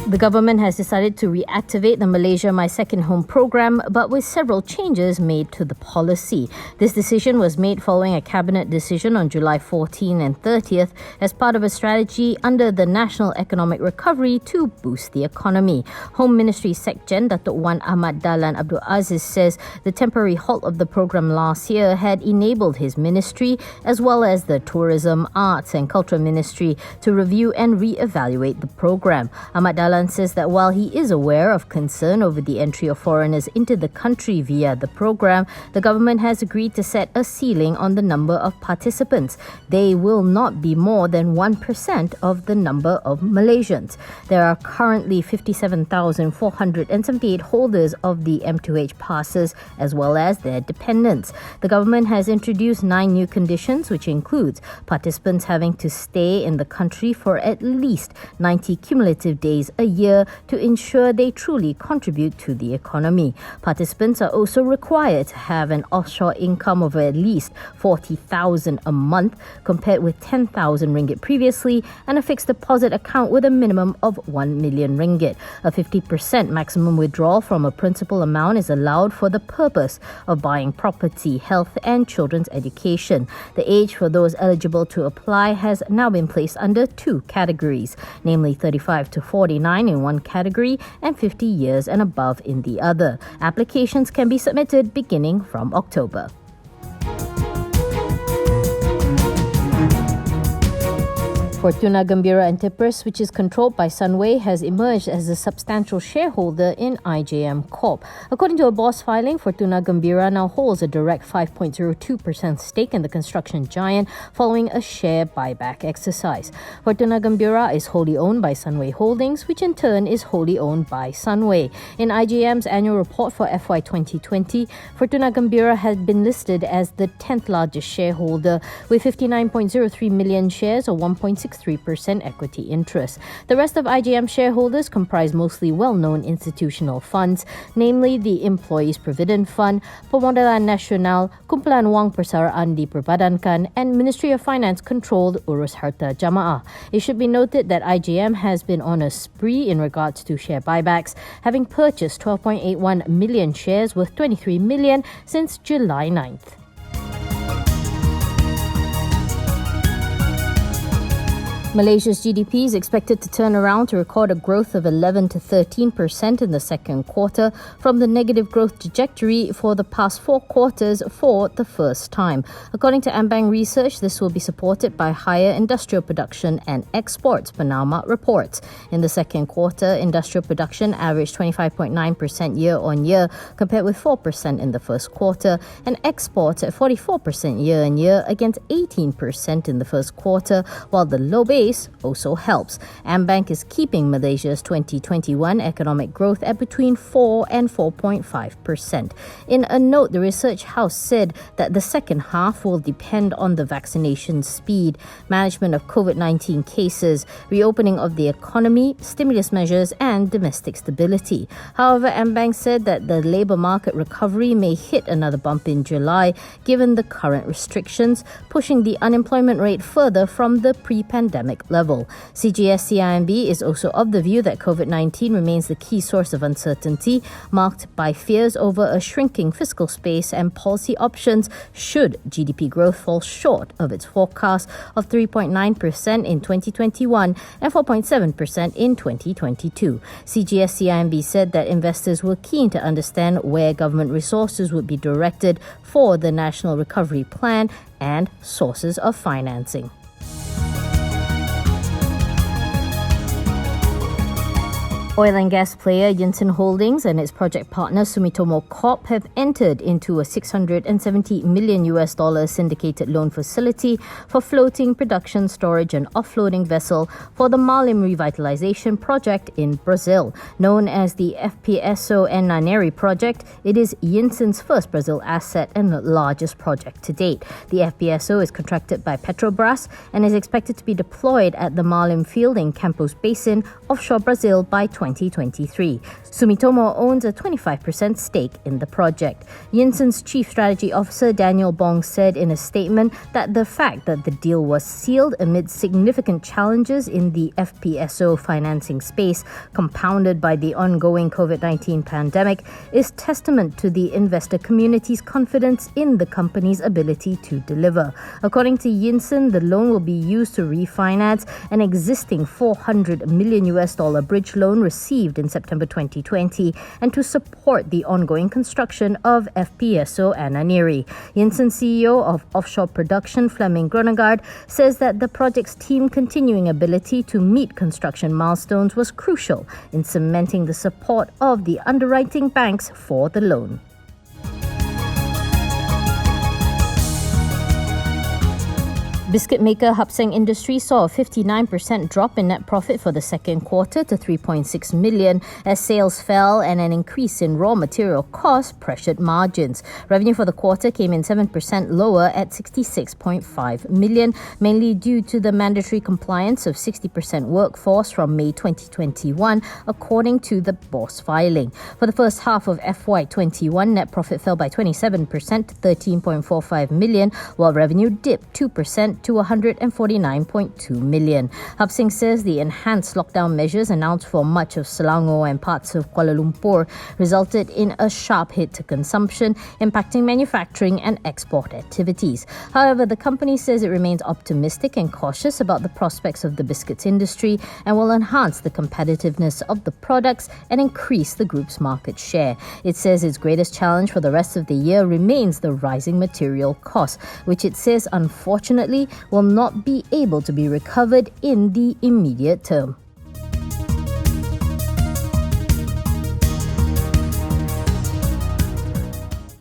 The government has decided to reactivate the Malaysia My Second Home program, but with several changes made to the policy. This decision was made following a cabinet decision on July 14 and 30th as part of a strategy under the National Economic Recovery to boost the economy. Home Ministry Sekjen Datuk Wan Ahmad Dahlan Abdul Aziz says the temporary halt of the program last year had enabled his ministry, as well as the Tourism, Arts and Culture Ministry, to review and re-evaluate the program. Ahmad Dahlan says that while he is aware of concern over the entry of foreigners into the country via the program, the government has agreed to set a ceiling on the number of participants. They will not be more than 1% of the number of Malaysians. There are currently 57,478 holders of the M2H passes, as well as their dependents. The government has introduced 9 new conditions, which includes participants having to stay in the country for at least 90 cumulative days a year to ensure they truly contribute to the economy. Participants are also required to have an offshore income of at least 40,000 a month, compared with 10,000 ringgit previously, and a fixed deposit account with a minimum of 1 million ringgit. A 50% maximum withdrawal from a principal amount is allowed for the purpose of buying property, health and children's education. The age for those eligible to apply has now been placed under 2 categories, namely 35 to 49 in one category and 50 years and above in the other. Applications can be submitted beginning from October. Fortuna Gembira Enterprise, which is controlled by Sunway, has emerged as a substantial shareholder in IJM Corp. According to a boss filing, Fortuna Gembira now holds a direct 5.02% stake in the construction giant following a share buyback exercise. Fortuna Gembira is wholly owned by Sunway Holdings, which in turn is wholly owned by Sunway. In IJM's annual report for FY 2020, Fortuna Gembira had been listed as the 10th largest shareholder with 59.03 million shares or 1.63% equity interest. The rest of IJM shareholders comprise mostly well-known institutional funds, namely the Employees Provident Fund, Pemodalan Nasional, Kumpulan Wang Persaraan Diperbadankan, and Ministry of Finance controlled Urus Harta Jamaah. It should be noted that IJM has been on a spree in regards to share buybacks, having purchased 12.81 million shares worth 23 million since July 9th. Malaysia's GDP is expected to turn around to record a growth of 11 to 13% in the second quarter from the negative growth trajectory for the past 4 quarters for the first time. According to AmBank research, this will be supported by higher industrial production and exports, Panama reports. In the second quarter, industrial production averaged 25.9% year-on-year, compared with 4% in the first quarter, and exports at 44% year-on-year against 18% in the first quarter, while the low base also helps. AmBank is keeping Malaysia's 2021 economic growth at between 4 and 4.5%. In a note, the research house said that the second half will depend on the vaccination speed, management of COVID-19 cases, reopening of the economy, stimulus measures and domestic stability. However, AmBank said that the labour market recovery may hit another bump in July given the current restrictions, pushing the unemployment rate further from the pre-pandemic level. CGS-CIMB is also of the view that COVID-19 remains the key source of uncertainty, marked by fears over a shrinking fiscal space and policy options should GDP growth fall short of its forecast of 3.9% in 2021 and 4.7% in 2022. CGS-CIMB said that investors were keen to understand where government resources would be directed for the National Recovery Plan and sources of financing. Oil and gas player Yinson Holdings and its project partner Sumitomo Corp have entered into a $670 million syndicated loan facility for floating production, storage and offloading vessel for the Malim revitalization project in Brazil. Known as the FPSO Ananeri project, it is Yinson's first Brazil asset and largest project to date. The FPSO is contracted by Petrobras and is expected to be deployed at the Malim field in Campos Basin, offshore Brazil by 2020. 2023. Sumitomo owns a 25% stake in the project. YINSON's Chief Strategy Officer Daniel Bong said in a statement that the fact that the deal was sealed amid significant challenges in the FPSO financing space, compounded by the ongoing COVID-19 pandemic, is testament to the investor community's confidence in the company's ability to deliver. According to YINSON, the loan will be used to refinance an existing $400 million bridge loan received in September 2020 and to support the ongoing construction of FPSO Ananiri. YINSON CEO of Offshore Production, Fleming Gronegard, says that the project's team continuing ability to meet construction milestones was crucial in cementing the support of the underwriting banks for the loan. Biscuit maker SENG Industries saw a 59% drop in net profit for the second quarter to 3.6 million as sales fell and an increase in raw material costs pressured margins. Revenue for the quarter came in 7% lower at 66.5 million, mainly due to the mandatory compliance of 60% workforce from May 2021, according to the BOS filing. For the first half of FY21, net profit fell by 27% to 13.45 million, while revenue dipped 2% to 149.2 million. SENG says the enhanced lockdown measures announced for much of Selangor and parts of Kuala Lumpur resulted in a sharp hit to consumption, impacting manufacturing and export activities. However, the company says it remains optimistic and cautious about the prospects of the biscuits industry and will enhance the competitiveness of the products and increase the group's market share. It says its greatest challenge for the rest of the year remains the rising material costs, which it says unfortunately will not be able to be recovered in the immediate term.